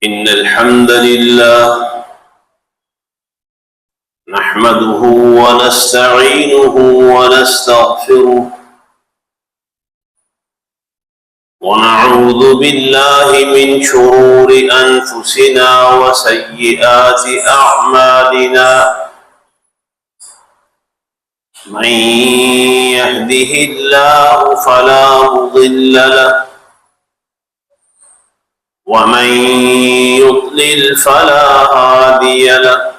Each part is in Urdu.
إن الحمد لله نحمده ونستعينه ونستغفره ونعوذ بالله من شرور أنفسنا وسيئات أعمالنا من يهده الله فلا مضل له ومن يضلل فلا هادي له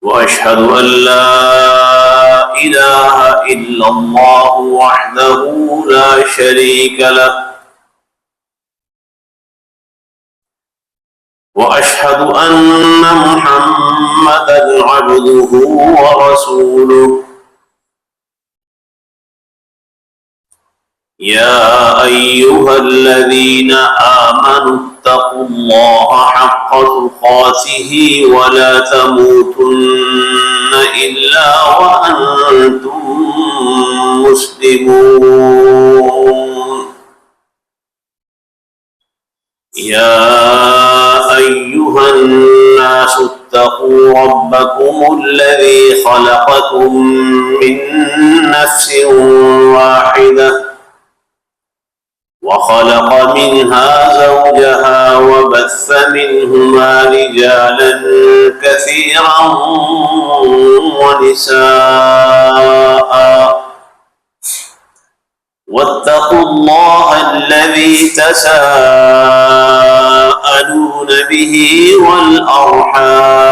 وأشهد أن لا إله إلا الله وحده لا شريك له وأشهد أن محمدًا عبده ورسوله يا أيها الذين آمنوا اتقوا الله حق تقاته ولا تموتن إلا وأنتم مسلمون يا أيها الناس اتقوا ربكم الذي خلقكم من نفس واحدة وخلق منها زوجها وبث منهما رجالا كثيرا ونساء واتقوا الله الذي تساءلون به والأرحام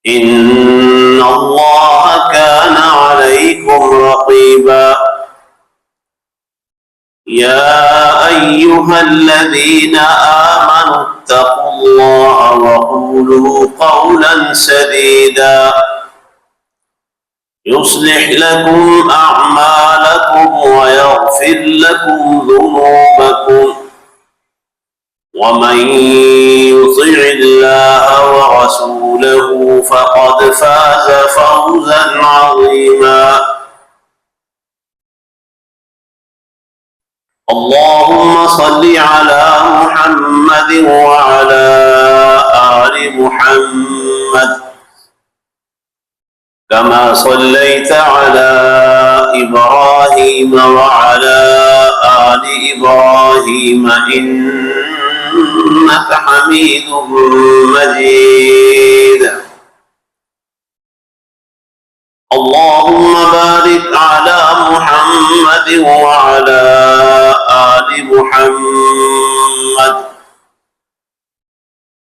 إن الله كان عليكم رقيبا يا أيها الذين آمنوا اتقوا الله وقولوا قولا سديدا يصلح لكم أعمالكم ويغفر لكم ذنوبكم ومن يطع الله ورسوله فقد فاز فوزا عظيما اللهم صل على محمد وعلى آل محمد كما صليت على إبراهيم وعلى آل إبراهيم إنك حميد مجيد اللهم بارك على محمد وعلى آل محمد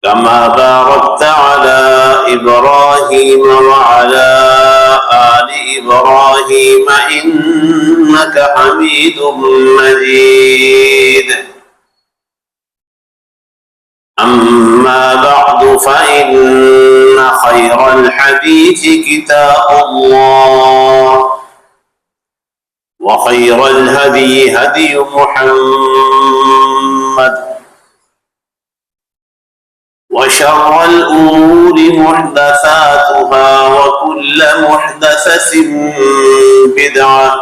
كما باركت على إبراهيم وعلى آل إبراهيم إنك حميد مجيد أما بعد فإن خير الحديث كتاب الله وخير الهدي هدي محمد وشر الأمور محدثاتها وكل محدثة بدعة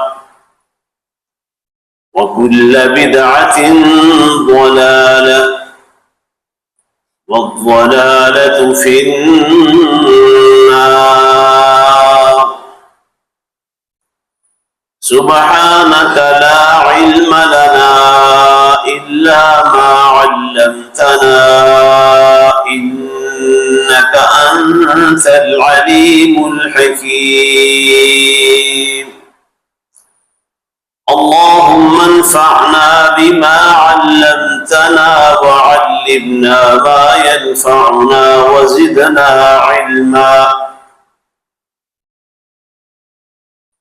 وكل بدعة ضلالة والضلالة في النار سبحانك لا علم لنا إلا ما علمتنا إنك أنت العليم الحكيم اللهم انفعنا بما علمتنا وعلمنا ما ينفعنا وزدنا علما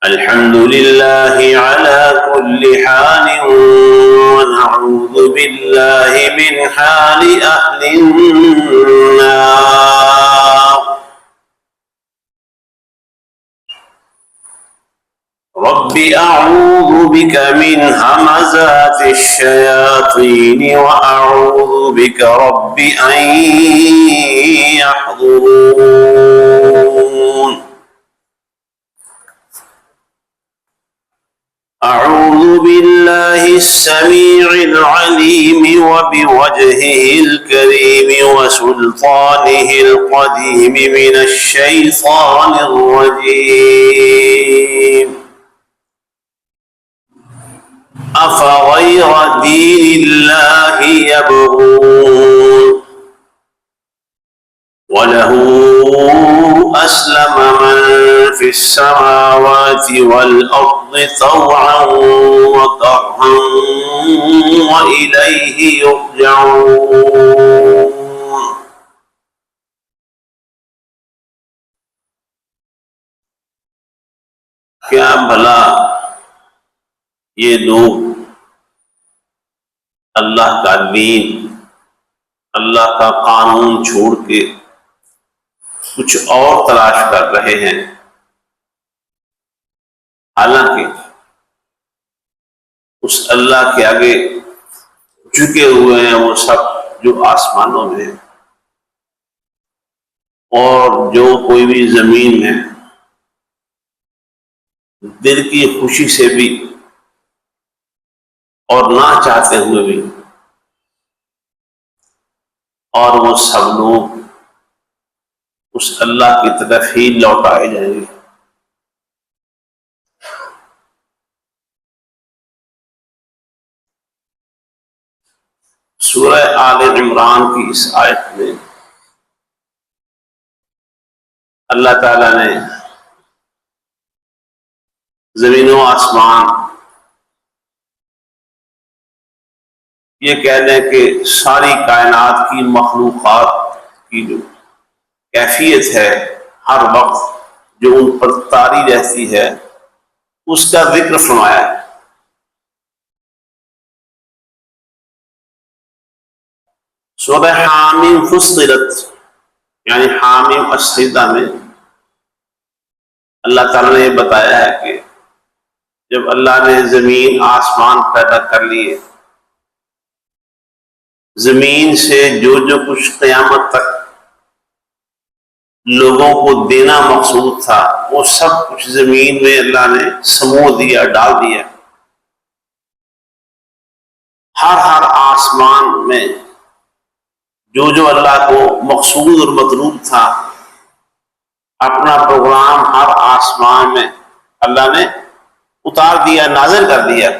الحمد لله على كل حال ونعوذ بالله من حال أهل النار رب أعوذ بك من همزات الشياطين وأعوذ بك رب أن يحضرون أعوذ بالله السميع العليم وبوجهه الكريم وسلطانه القديم من الشيطان الرجيم أفغير دين الله يبغون وله أسلم من في السماوات والأرض طوعا وكرها وإليه يرجعون. کیا بھلا یہ لوگ اللہ کا دین، اللہ کا قانون چھوڑ کے کچھ اور تلاش کر رہے ہیں، حالانکہ اس اللہ کے آگے جھکے ہوئے ہیں وہ سب جو آسمانوں میں ہیں اور جو کوئی بھی زمین میں، دل کی خوشی سے بھی اور نہ چاہتے ہوئے بھی، اور وہ سب لوگ اس اللہ کی طرف ہی لوٹائے جائیں گے۔ سورہ آل عمران کی اس آیت میں اللہ تعالیٰ نے زمین و آسمان، یہ کہہ دیں کہ ساری کائنات کی مخلوقات کی جو کیفیت ہے ہر وقت جو ان پر طاری رہتی ہے، اس کا ذکر فرمایا ہے۔ سورہ حامیم فصلت یعنی حامیم السجدہ میں اللہ تعالیٰ نے یہ بتایا ہے کہ جب اللہ نے زمین آسمان پیدا کر لیے، زمین سے جو کچھ قیامت تک لوگوں کو دینا مقصود تھا وہ سب کچھ زمین میں اللہ نے سمو دیا، ڈال دیا۔ ہر آسمان میں جو اللہ کو مقصود اور مطلوب تھا، اپنا پروگرام ہر آسمان میں اللہ نے اتار دیا، نازل کر دیا۔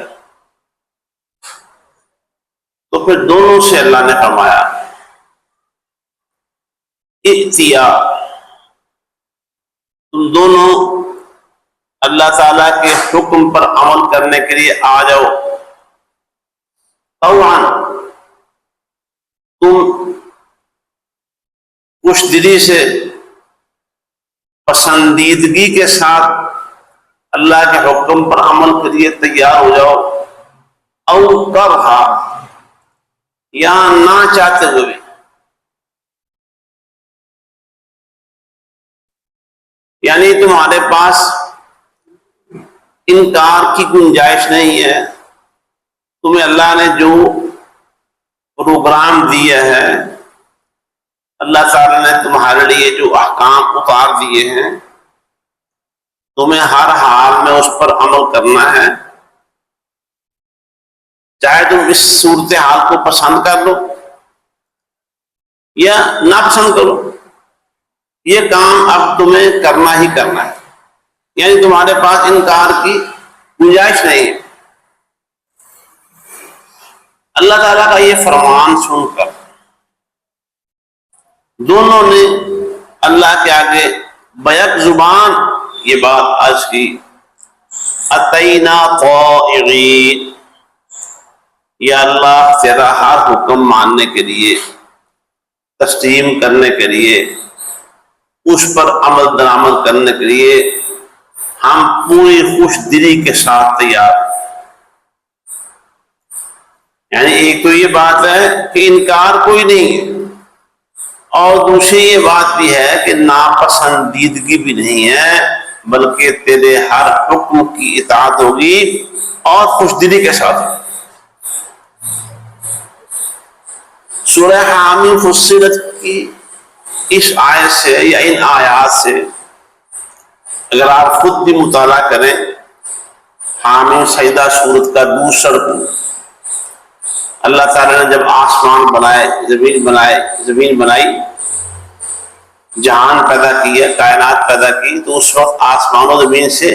تو پھر دونوں سے اللہ نے فرمایا اتیا، تم دونوں اللہ تعالیٰ کے حکم پر عمل کرنے کے لیے آ جاؤ۔ طوعاً، تم خوش دلی سے، پسندیدگی کے ساتھ اللہ کے حکم پر عمل کے لیے تیار ہو جاؤ۔ او کرہا، یا نہ چاہتے ہوئے، یعنی تمہارے پاس انکار کی گنجائش نہیں ہے۔ تمہیں اللہ نے جو پروگرام دیا ہے، اللہ تعالی نے تمہارے لیے جو احکام اتار دیے ہیں، تمہیں ہر حال میں اس پر عمل کرنا ہے، چاہے تم اس صورتحال کو پسند کر لو یا نہ پسند کرو، یہ کام اب تمہیں کرنا ہی کرنا ہے، یعنی تمہارے پاس انکار کی گنجائش نہیں ہے۔ اللہ تعالیٰ کا یہ فرمان سن کر دونوں نے اللہ کے آگے بیک زبان یہ بات عرض کی، اتینا طائعین، یا اللہ تیرا ہر حکم ماننے کے لیے، تسلیم کرنے کے لیے، اس پر عمل درآمد کرنے کے لیے ہم پوری خوش دلی کے ساتھ تیار۔ یعنی ایک تو یہ بات ہے کہ انکار کوئی نہیں ہے، اور دوسری یہ بات بھی ہے کہ ناپسندیدگی بھی نہیں ہے، بلکہ تیرے ہر حکم کی اطاعت ہوگی اور خوش دلی کے ساتھ۔ سورہ حامیم فصلت کی اس آیت سے یا ان آیات سے اگر آپ خود بھی مطالعہ کریں حامیم سجدہ سورت کا دوسرا رکوع۔ اللہ تعالیٰ نے جب آسمان بنائے، زمین بنائی، جہان پیدا کیا، کائنات پیدا کی، تو اس وقت آسمان و زمین سے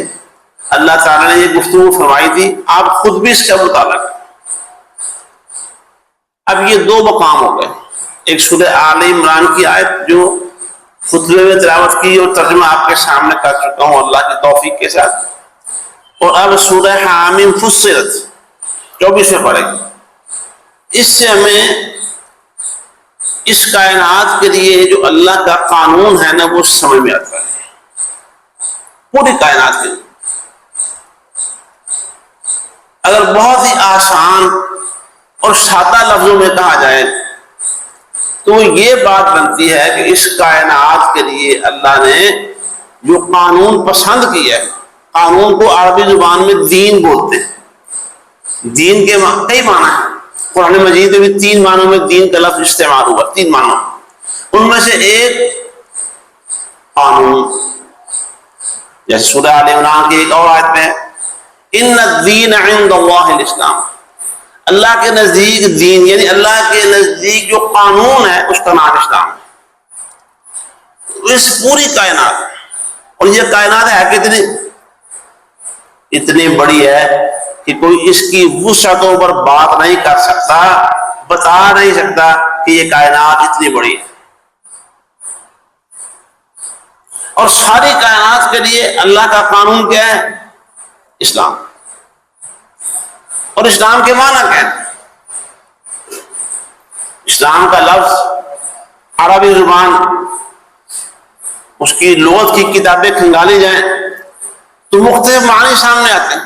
اللہ تعالیٰ نے یہ گفتگو فرمائی تھی، آپ خود بھی اس کا مطالعہ کریں۔ اب یہ دو مقام ہو گئے، ایک سورہ آل عمران کی آیت جو خطبے میں تلاوت کی اور ترجمہ آپ کے سامنے کر چکا ہوں اللہ کی توفیق کے ساتھ، اور اب سورہ حامیم فصلت 24 میں پڑھیں گے۔ اس سے ہمیں اس کائنات کے لیے جو اللہ کا قانون ہے نا وہ سمجھ میں آتا ہے، پوری کائنات کے لیے۔ اگر بہت ہی آسان اور سادہ لفظوں میں کہا جائے تو یہ بات بنتی ہے کہ اس کائنات کے لیے اللہ نے جو قانون پسند کیا ہے، قانون کو عربی زبان میں دین بولتے ہیں۔ دین کے کئی معنی ہیں، قرآن مجید میں بھی 3 معنوں میں دین کا لفظ استعمال ہوا، 3 معنوں، ان میں سے ایک قانون، جیسے سورہ آل عمران کی ایک اور آیت میں ان الدین عند اللہ الاسلام، اللہ کے نزدیک دین یعنی اللہ کے نزدیک جو قانون ہے اس کا نام اسلام ہے۔ اس پوری کائنات، اور یہ کائنات ہے اتنی بڑی ہے کہ کوئی اس کی وسعتوں پر بات نہیں کر سکتا، بتا نہیں سکتا کہ یہ کائنات اتنی بڑی ہے۔ اور ساری کائنات کے لیے اللہ کا قانون کیا ہے؟ اسلام۔ اور اسلام کے معنی کیا ہے؟ اسلام کا لفظ عربی زبان، اس کی لغت کی کتابیں کھنگالی جائیں تو مختلف معنی سامنے آتے ہیں۔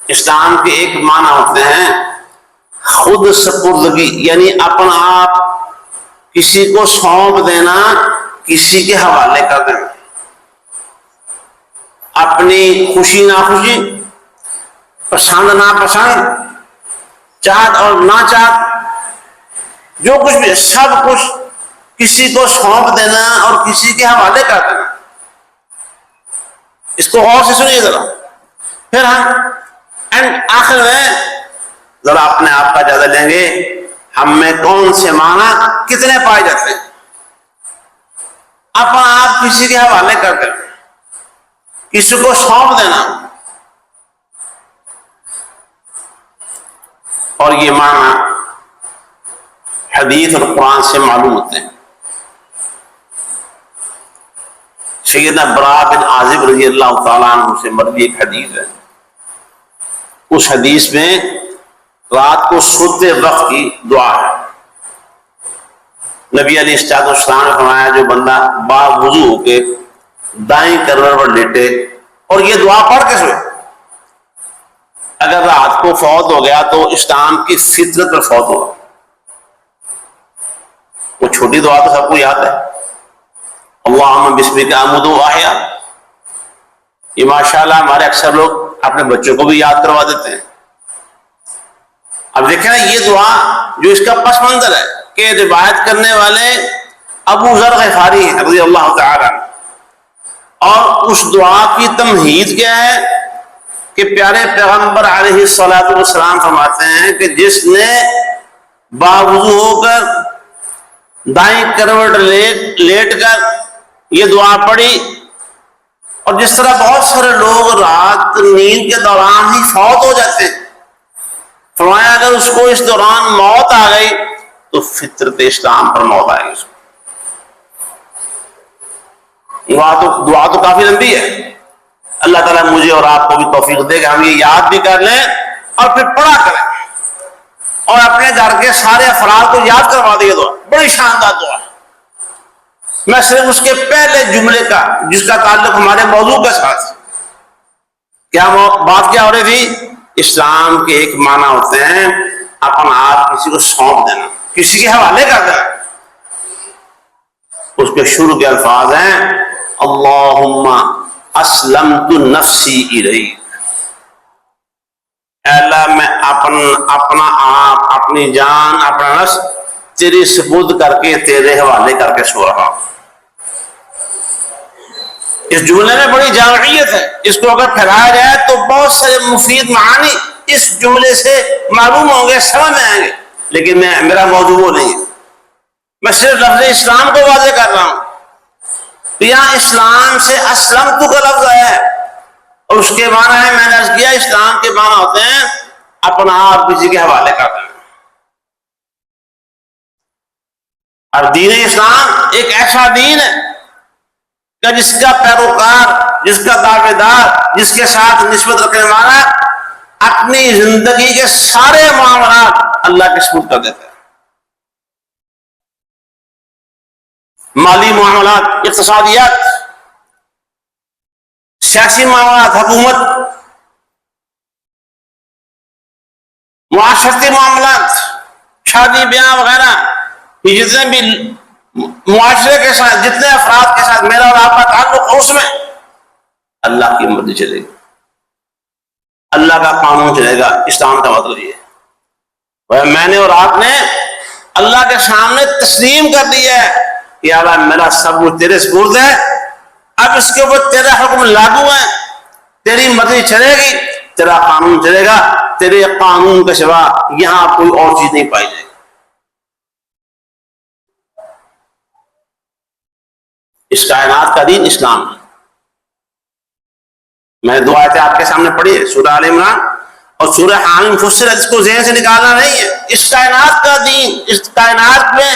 اسلام کے ایک معنی ہوتے ہیں خود سپردگی، یعنی اپنا آپ کسی کو سونپ دینا، کسی کے حوالے کر دینا، اپنی خوشی ناخوشی، پسند ناپسند، چاہت اور نہ چاہت، جو کچھ بھی سب کچھ کسی کو سونپ دینا اور کسی کے حوالے کر دینا۔ اس کو غور سے سنیے ذرا، پھر ہم آخر میں ذرا اپنے آپ کا جائزہ لیں گے، ہم میں کون سے معنی کتنے پائے جاتے ہیں۔ اپنا آپ کسی کے حوالے کر دینا، کسی کو سونپ دینا، اور یہ معنی حدیث اور قرآن سے معلوم ہوتے ہیں۔ سیدنا براء بن عازب رضی اللہ تعالیٰ عنہ سے مروی ایک حدیث ہے، اس حدیث میں رات کو سوتے وقت کی دعا ہے۔ نبی علیہ السلام نے فرمایا جو بندہ باوضو ہو کے دائیں کروٹ پر لیٹے اور یہ دعا پڑھ کے سوئے، اگر رات کو فوت ہو گیا تو اسلام کی فطرت پر فوت ہوگا۔ وہ چھوٹی دعا تو سب کو یاد ہے، اللہم بسمک اموت و احیا، یہ ماشاءاللہ ہمارے اکثر لوگ اپنے بچوں کو بھی یاد کروا دیتے ہیں۔ اب دیکھیں نا یہ دعا جو اس کا پس منظر ہے کہ روایت کرنے والے ابو ذر غفاری ہیں رضی اللہ تعالی عنہ، اور اس دعا کی تمہید کیا ہے کہ پیارے پیغمبر علیہ الصلوۃ والسلام فرماتے ہیں کہ جس نے باوضو ہو کر دائیں کروٹ لیٹ کر یہ دعا پڑھی، اور جس طرح بہت سارے لوگ رات نیند کے دوران ہی فوت ہو جاتے ہیں، فرمایا اگر اس کو اس دوران موت آ گئی تو فطرت اسلام پر موت آئے گی اس کو۔ دعا تو کافی لمبی ہے، اللہ تعالیٰ مجھے اور آپ کو بھی توفیق دے کہ ہم یہ یاد بھی کر لیں اور پھر پڑھا کریں، اور اپنے گھر کے سارے افراد کو یاد کروا دیں۔ دعا بڑی شاندار دعا ہے۔ میں صرف اس کے پہلے جملے کا جس کا تعلق ہمارے موضوع کے ساتھ، کیا بات کیا ہو رہی تھی؟ اسلام کے ایک معنی ہوتے ہیں اپنا آپ کسی کو سونپ دینا، کسی کے حوالے کر دینا۔ اس کے شروع کے الفاظ ہیں اللہم اسلمت نفسی الیک، اے اللہ میں اپنا آپ، اپنی جان، اپنا نفس تیری سپرد کر کے تیرے حوالے کر کے سو رہا ہوں۔ اس جملے میں بڑی جامعیت ہے، اس کو اگر پھیلایا جائے تو بہت سارے مفید معانی اس جملے سے معلوم ہوں گے، سمجھ میں آئیں گے، لیکن میرا موضوع وہ نہیں ہے، میں صرف لفظ اسلام کو واضح کر رہا ہوں۔ تو یہاں اسلام سے اسلمت کا لفظ ہے، اور اس کے معنی ہے، میں نے عرض کیا اسلام کے معنی ہوتے ہیں اپنا آپ کسی کے حوالے کر دینا۔ اور دین اسلام ایک ایسا دین ہے کہ جس کا پیروکار، جس کا دعوے دار، جس کے ساتھ نسبت رکھنے والا اپنی زندگی کے سارے معاملات اللہ کے سپرد کر دیتا ہے۔ مالی معاملات، اقتصادیات، سیاسی معاملات، حکومت، معاشرتی معاملات، شادی بیاہ وغیرہ، یہ جتنے بھی معاشرے کے ساتھ، جتنے افراد کے ساتھ میرا اور آپ کا تعلق ہے، اس میں اللہ کی مرضی چلے گی، اللہ کا قانون چلے گا۔ اسلام کا مطلب یہ ہے، میں نے اور آپ نے اللہ کے سامنے تسلیم کر دیا ہے کہ اللہ میرا سب کچھ تیرے سپرد ہے، اب اس کے اوپر تیرا حکم لاگو ہے، تیری مرضی چلے گی، تیرا قانون چلے گا، تیرے قانون کے سوا یہاں کوئی اور چیز نہیں پائی جائے گی۔ اس کائنات کا دین اسلام ہے۔ میں نے دو آیتیں آپ کے سامنے پڑھی ہے، سورہ آل عمران اور سورہ حامیم فصلت، اس کو ذہن سے نکالنا نہیں ہے۔ اس کائنات کا دین، اس کائنات میں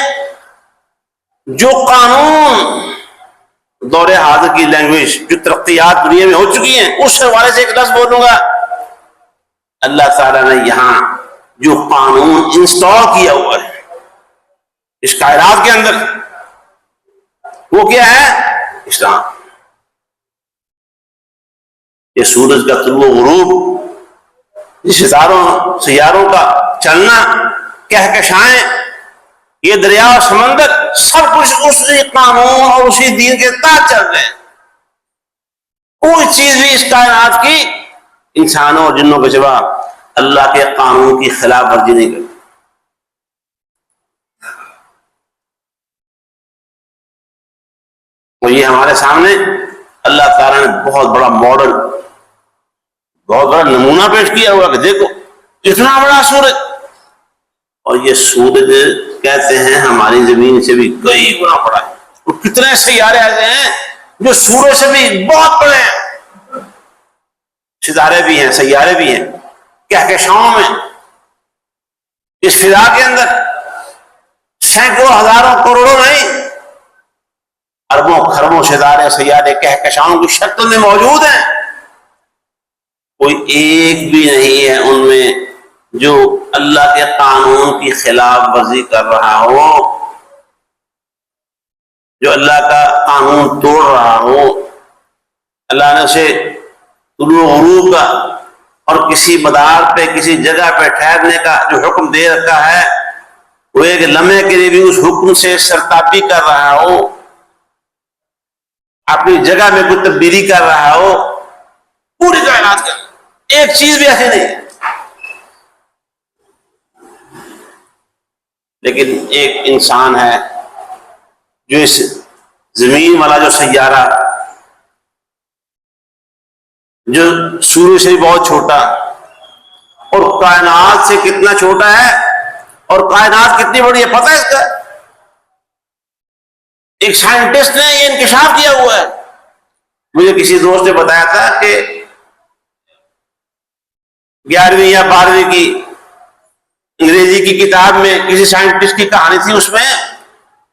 جو قانون دور حاضر کی لینگویج، جو ترقیات دنیا میں ہو چکی ہیں، اس حوالے سے ایک لفظ بولوں گا، اللہ تعالیٰ نے یہاں جو قانون انسٹال کیا ہوا ہے اس کائنات کے اندر، وہ کیا ہے؟ اسلام۔ یہ سورج کا طلوع و غروب، یہ ستاروں سیاروں کا چلنا، کہکشائیں، یہ دریا اور سمندر، سب کچھ اسی قانون اور اسی دین کے تحت چل رہے ہیں۔ کوئی چیز بھی اس کائنات کی انسانوں اور جنوں کے سوا اللہ کے قانون کی خلاف ورزی نہیں کرتی۔ اور یہ ہمارے سامنے اللہ تعالیٰ نے بہت بڑا ماڈل، بہت بڑا نمونہ پیش کیا ہوا کہ دیکھو اتنا بڑا سورج، اور یہ سورج کہتے ہیں ہماری زمین سے بھی کئی گنا بڑا ہے، اور کتنے سیارے ایسے ہیں جو سورج سے بھی بہت بڑے ہیں، ستارے بھی ہیں، سیارے بھی ہیں، کہکشاؤں میں اس فضا کے اندر سینکڑوں ہزاروں کروڑوں نہیں، اربوں خربوں ستارے سیارے کہکشاؤں کی شکل میں موجود ہیں۔ کوئی ایک بھی نہیں ہے ان میں جو اللہ کے قانون کی خلاف ورزی کر رہا ہو، جو اللہ کا قانون توڑ رہا ہو۔ اللہ نے اسے طلوع و غروب کا اور کسی مدار پہ، کسی جگہ پہ ٹھہرنے کا جو حکم دے رکھا ہے، وہ ایک لمحے کے لیے بھی اس حکم سے سرتابی کر رہا ہو، اپنی جگہ میں کوئی تبدیلی کر رہا ہو، پوری کائنات کا ایک چیز بھی ایسی نہیں ہے۔ لیکن ایک انسان ہے جو اس زمین والا جو سیارہ، جو سورج سے بہت چھوٹا اور کائنات سے کتنا چھوٹا ہے، اور کائنات کتنی بڑی ہے پتہ ہے اس کا؟ ایک سائنٹسٹ نے یہ انکشاف کیا ہوا ہے۔ مجھے کسی دوست نے بتایا تھا کہ 11ویں یا 12ویں کی انگریزی کی کتاب میں کسی سائنٹسٹ کی کہانی تھی، اس میں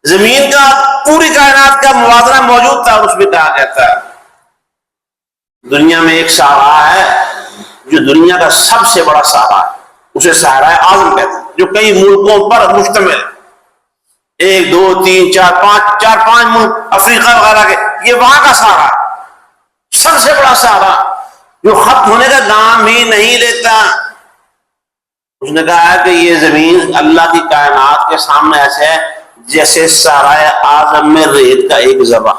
زمین کا پوری کائنات کا موازنہ موجود تھا، اور اس میں کہا گیا تھا دنیا میں ایک صحرا ہے جو دنیا کا سب سے بڑا صحرا ہے، اسے صحرا اعظم کہتے ہیں، جو کئی ملکوں پر مشتمل ہے، 1 2 3 4 5 ملک افریقہ وغیرہ کے، یہ وہاں کا صحرا، سب سے بڑا صحرا جو ختم ہونے کا نام ہی نہیں لیتا۔ اس نے کہا ہے کہ یہ زمین اللہ کی کائنات کے سامنے ایسے ہے جیسے صحرائے اعظم میں ریت کا ایک ذرہ۔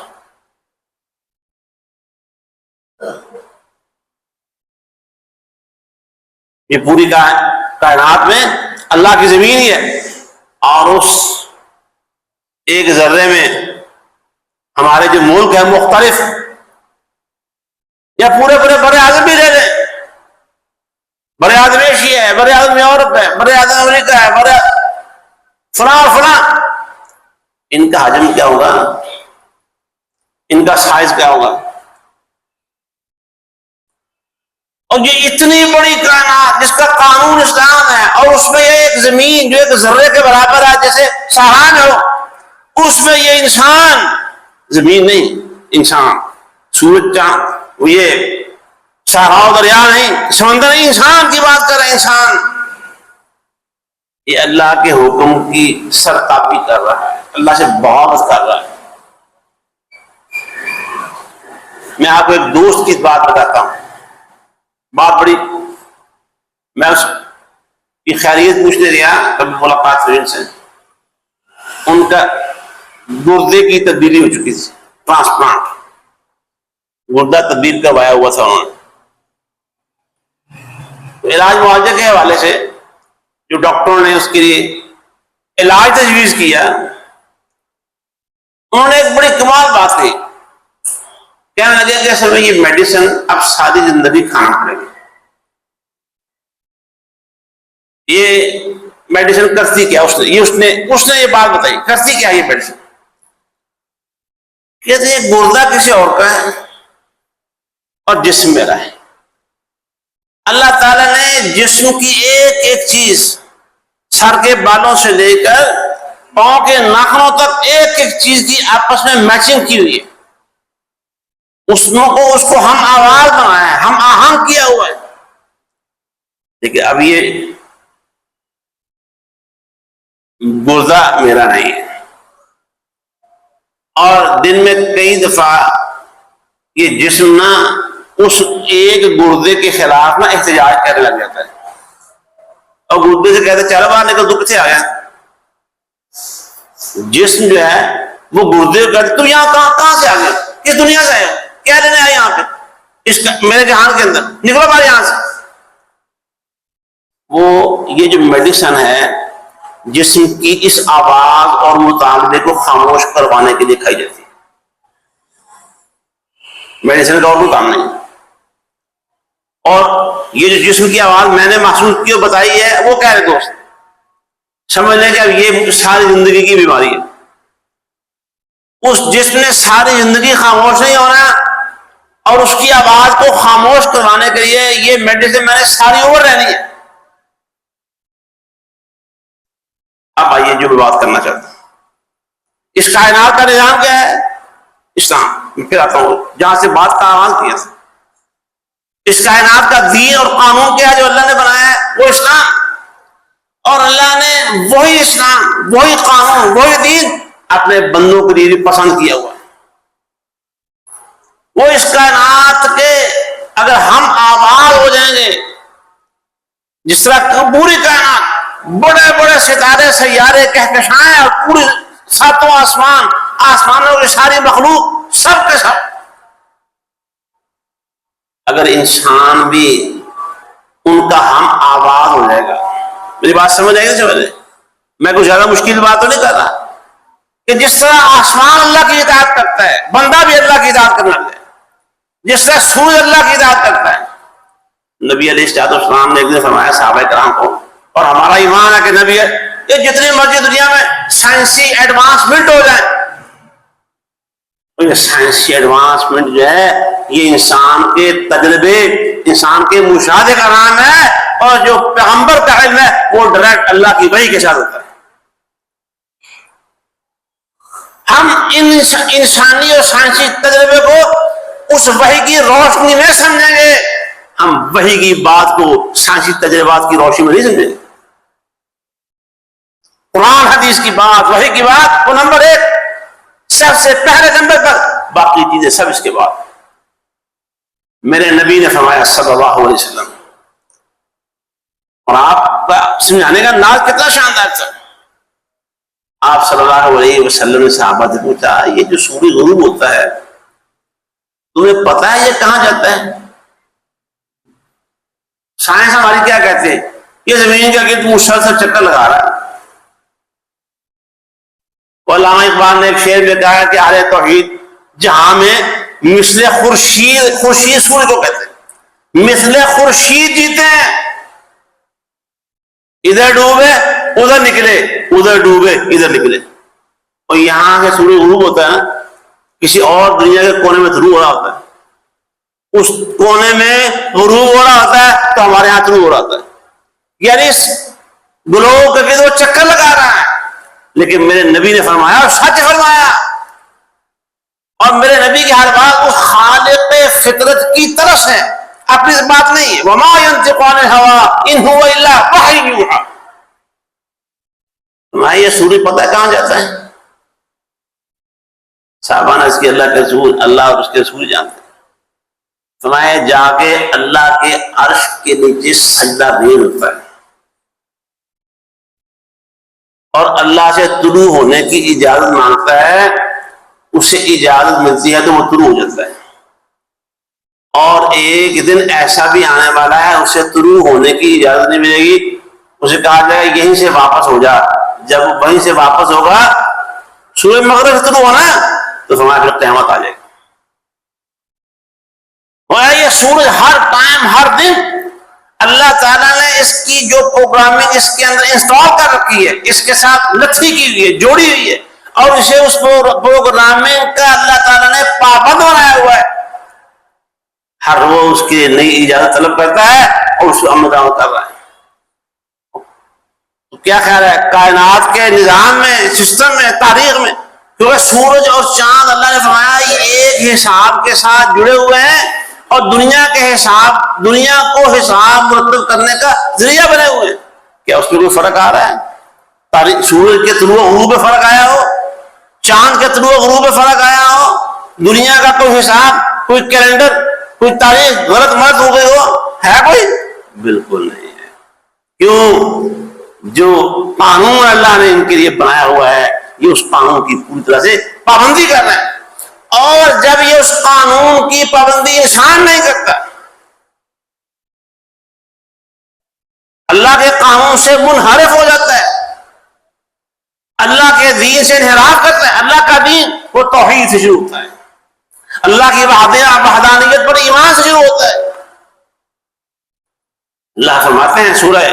یہ پوری کائنات میں اللہ کی زمین ہی ہے، اور اس ایک ذرے میں ہمارے جو ملک ہے مختلف یا پورے پورے بڑے اعظم بھی لے لیں، بڑے اعظم ایشیا ہے، بڑے اعظم یورپ ہے، بڑے اعظم امریکہ ہے، بڑے فلاں اور فلاں، ان کا حجم کیا ہوگا، ان کا سائز کیا ہوگا؟ اور یہ اتنی بڑی کائنات جس کا قانون اسلام ہے، اور اس میں یہ ایک زمین جو ایک ذرے کے برابر ہے جیسے سہان ہو، اس میں یہ انسان، زمین نہیں انسان، سورج چاند، یہ صحرا و دریا نہیں، سمندر نہیں، انسان کی بات کر رہے ہیں، انسان یہ اللہ کے حکم کی سرتاپی کر رہا ہے، اللہ سے بغاوت کر رہا ہے۔ میں آپ کو ایک دوست کی بات بتاتا ہوں، بات بڑی، میں اس کی خیریت پوچھنے گیا، کبھی ملاقات ہوئی ان سے، ان کا گردے کی تبدیلی ہو چکی تھی، ٹرانسپلانٹ، گردہ تبدیل کروایا ہوا تھا انہوں نے، تو علاج معالجے کے حوالے سے جو ڈاکٹروں نے اس کے لیے علاج تجویز کیا، انہوں نے ایک بڑی کمال بات کی، کہنے لگے کہ اصل میں یہ میڈیسن اب ساری زندگی کھانا پڑے گی۔ یہ میڈیسن کرتی کیا؟ اس نے یہ بات بتائی، کرتی کیا یہ میڈیسن؟ کہتے ہیں گردہ کسی اور کا ہے اور جسم میرا ہے، اللہ تعالیٰ نے جسم کی ایک ایک چیز، سر کے بالوں سے لے کر پاؤں کے ناخنوں تک ایک ایک چیز کی آپس میں میچنگ کی ہوئی ہے، اس کو ہم آواز بنایا ہے، ہم آہنگ کیا ہوا ہے، لیکن اب یہ گردہ میرا نہیں ہے، اور دن میں کئی دفعہ یہ جسم نہ اس ایک گردے کے خلاف نہ احتجاج کرنے لگ جاتا ہے، اور گردے سے کہتے چل باہر نکل، تو کتنے آ گیا؟ جسم جو ہے وہ گردے کو کہتے تم یہاں کہاں سے آ گئے، کس دنیا سے آئے، کیا لینے آئے یہاں پہ، اس کا میرے جہان کے اندر، نکلو باہر یہاں سے۔ وہ یہ جو میڈیسن ہے جسم کی اس آواز اور مطالبے کو خاموش کروانے کے لیے کھائی جاتی ہے، میڈیسن کا اور کوئی کام نہیں۔ اور یہ جو جسم کی آواز میں نے محسوس کی اور بتائی ہے، وہ کہہ رہے دوست سمجھ لیں کہ اب یہ ساری زندگی کی بیماری ہے، اس جسم نے ساری زندگی خاموش نہیں ہونا، اور اس کی آواز کو خاموش کروانے کے لیے یہ میڈیسن میں نے ساری عمر رہنی ہے۔ اب آئیے جو میں بات کرنا چاہتا ہوں، اس کائنات کا نظام کیا ہے؟ اسلام۔ میں پھر آتا ہوں جہاں سے بات کا آغاز کیا تھا، اس کائنات کا دین اور قانون کیا ہے جو اللہ نے بنایا ہے؟ وہ اسلام، اور اللہ نے وہی اسلام، وہی قانون، وہی دین اپنے بندوں کے لیے بھی پسند کیا ہوا ہے۔ وہ اس کائنات کے اگر ہم آباد ہو جائیں گے، جس طرح پوری کائنات، بڑے بڑے ستارے، سیارے، کہکشائیں، اور پوری ساتوں آسمان، آسمانوں کی ساری مخلوق، سب کے سب، اگر انسان بھی ان کا ہم آباد ہو جائے گا، میری بات سمجھ آئے گی؟ سمجھ، میں کچھ زیادہ مشکل بات تو نہیں کر رہا، کہ جس طرح آسمان اللہ کی اطاعت کرتا ہے، بندہ بھی اللہ کی اطاعت کرنا لگے، جس طرح سورج اللہ کی اطاعت کرتا ہے۔ نبی علیہ السلام نے ایک دن فرمایا صحابہ کرام کو، اور ہمارا ایمان ہے کہ نبی ہے، کہ جتنی مرضی دنیا میں سائنسی ایڈوانسمنٹ ہو جائے، یہ سائنسی ایڈوانسمنٹ جو ہے یہ انسان کے تجربے، انسان کے مشاہدے کا نام ہے، اور جو پیغمبر کا علم ہے وہ ڈائریکٹ اللہ کی وحی کے ساتھ ہوتا ہے۔ ہم انسانی اور سائنسی تجربے کو اس وحی کی روشنی میں سمجھیں گے، ہم وحی کی بات کو سائنسی تجربات کی روشنی میں نہیں سمجھیں گے۔ قرآن حدیث کی بات، وحی کی بات، وہ نمبر ایک، سب سے پہلے نمبر پر، باقی چیزیں سب اس کے بعد۔ میرے نبی نے فرمایا صلی اللہ علیہ وسلم، اور آپ کا سمجھانے کا انداز کتنا شاندار تھا۔ آپ صلی اللہ علیہ وسلم نے صحابہ سے پوچھا، یہ جو سورج غروب ہوتا ہے تمہیں پتا ہے یہ کہاں جاتا ہے؟ سائنس ہماری کیا کہتے ہیں؟ یہ زمین کا گرد مسلسل چکر لگا رہا ہے۔ علامہ اقبال نے ایک شعر میں کہا کہ اہل توحید جہاں میں مثل خورشید، خورشید سورج کو کہتے ہیں، مثل خورشید جیتے ہیں، ادھر ڈوبے ادھر نکلے، ادھر ڈوبے ادھر نکلے. اور یہاں سے سورج غروب ہوتا ہے نا، کسی اور دنیا کے کونے میں طلوع ہو رہا ہوتا ہے، اس کونے میں غروب ہو رہا ہوتا ہے تو ہمارے یہاں طلوع ہو رہا ہوتا ہے. یعنی اس گلوب کر کے وہ چکر لگا رہا ہے، لیکن میرے نبی نے فرمایا اور سچ فرمایا، اور میرے نبی کی ہر بات وہ خالق فطرت کی طرف ہے، اپنی بات نہیں ہے. وما ينطق عن الهوى ان هو الا وحی یوحی. ہمیں یہ سورج پتہ ہے کہاں جاتا ہے؟ صحابہ نے اس کی اللہ کے رسول، اللہ اور اس کے رسول جانتے ہیں. فرمایا جا کے اللہ کے عرش کے نیچے سجدہ ریز ہوتا ہے اور اللہ سے طلوع ہونے کی اجازت مانگتا ہے، اسے اجازت ملتی ہے تو وہ طلوع ہو جاتا ہے. اور ایک دن ایسا بھی آنے والا ہے اسے طلوع ہونے کی اجازت نہیں ملے گی، اسے کہا جائے یہیں سے واپس ہو جا. جب وہیں سے واپس ہوگا سورج مغرب سے طلوع ہونا تو فرمایا پھر قیامت آ جائے گی. یہ سورج ہر ٹائم ہر دن اللہ تعالیٰ نے اس کی جو پروگرامنگ اس کے اندر انسٹال کر رکھی ہے، اس کے ساتھ لتھی کی ہوئی ہے، جوڑی ہوئی ہے، اور اسے اس پروگرامنگ کا اللہ تعالیٰ نے پابند بنایا ہوا ہے. ہر روز اس کی نئی اجازت طلب کرتا ہے اور اس کو عمل درآمد کر رہا ہے. تو کیا خیال ہے کائنات کے نظام میں، سسٹم میں، تاریخ میں، کیونکہ سورج اور چاند اللہ نے فرمایا یہ ایک حساب کے ساتھ جڑے ہوئے ہیں اور دنیا کے حساب، دنیا کو حساب مرتب کرنے کا ذریعہ بنے ہوئے ہیں. کیا اس میں کوئی فرق آ رہا ہے؟ تاریخ سورج کے طلوع غروب میں فرق آیا ہو، چاند کے طلوع غروب میں فرق آیا ہو، دنیا کا کوئی حساب، کوئی کیلنڈر، کوئی تاریخ غلط مرد ہو گئی ہو، ہے کوئی؟ بالکل نہیں ہے. کیوں؟ جو قانون اللہ نے ان کے لیے بنایا ہوا ہے یہ اس قانون کی پوری طرح سے پابندی کر رہے ہیں، اور جب یہ اس قانون کی پابندی انسان نہیں کرتا، اللہ کے قانون سے منحرف ہو جاتا ہے، اللہ کے دین سے انحراف کرتا ہے. اللہ کا دین وہ توحید سے شروع ہوتا ہے، اللہ کی وحدانیت پر ایمان سے شروع ہوتا ہے. اللہ فرماتے ہیں سورہ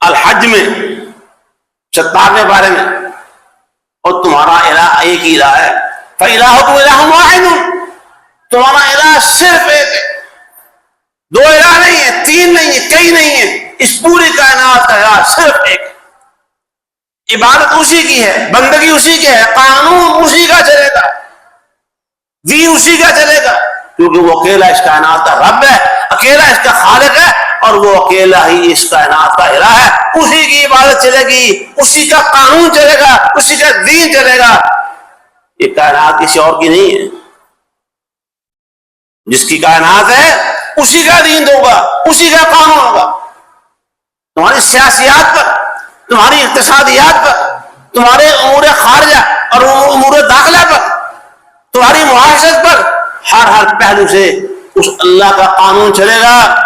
الحج میں 57ویں بارے میں، اور تمہارا الہ ایک ہی الہ ہے، فَإِلَٰهُكُمْ إِلَٰهٌ وَاحِدٌ. تمہارا الہ صرف ایک ہے، دو الہ نہیں ہے، تین نہیں ہے، کئی نہیں ہے، اس پوری کائنات کا الہ صرف ایک ہے. عبادت اسی کی ہے، بندگی اسی کی ہے، قانون اسی کا چلے گا، دین اسی کا چلے گا، کیونکہ وہ اکیلا اس کائنات کا رب ہے، اکیلا اس کا خالق ہے، اور وہ اکیلا ہی اس کائنات کا الہ ہے. اسی کی عبادت چلے گی، اسی کا قانون چلے گا، اسی کا دین چلے گا. یہ کائنات کسی اور کی نہیں ہے. جس کی کائنات ہے اسی کا دین ہوگا، اسی کا قانون ہوگا. تمہاری سیاسیات پر، تمہاری اقتصادیات پر، تمہارے امور خارجہ اور امور داخلہ پر، تمہاری معاشرت پر، ہر پہلو سے اس اللہ کا قانون چلے گا.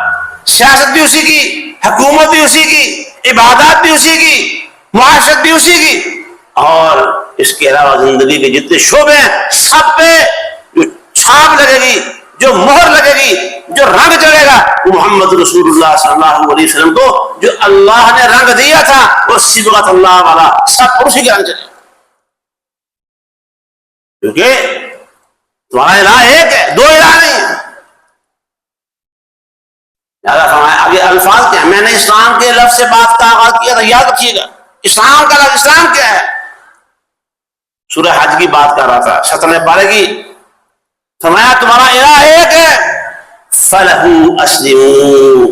سیاست بھی اسی کی، حکومت بھی اسی کی، عبادات بھی اسی کی، معاشرت بھی اسی کی، اور اس کے علاوہ زندگی کے جتنے شعبے ہیں سب پہ جو چھاپ لگے گی، جو مہر لگے گی، جو رنگ چڑھے گا، وہ محمد رسول اللہ صلی اللہ علیہ وسلم کو جو اللہ نے رنگ دیا تھا وہ صبغت اللہ والا سب اسی کے رنگ چلے گا. کیونکہ تمہارا الہ ایک ہے، دو الہ نہیں ہے. آگے الفاظ کیا ہے؟ میں نے اسلام کے لفظ سے بات کا آغاز کیا تھا، یاد رکھیے گا. اسلام کا لفظ اسلام کیا ہے؟ سورہ حج کی بات کر رہا تھا 57 پارے کی. فرمایا تمہارا الہ ایک ہے، فَلَهُ أَسْلِمُوا،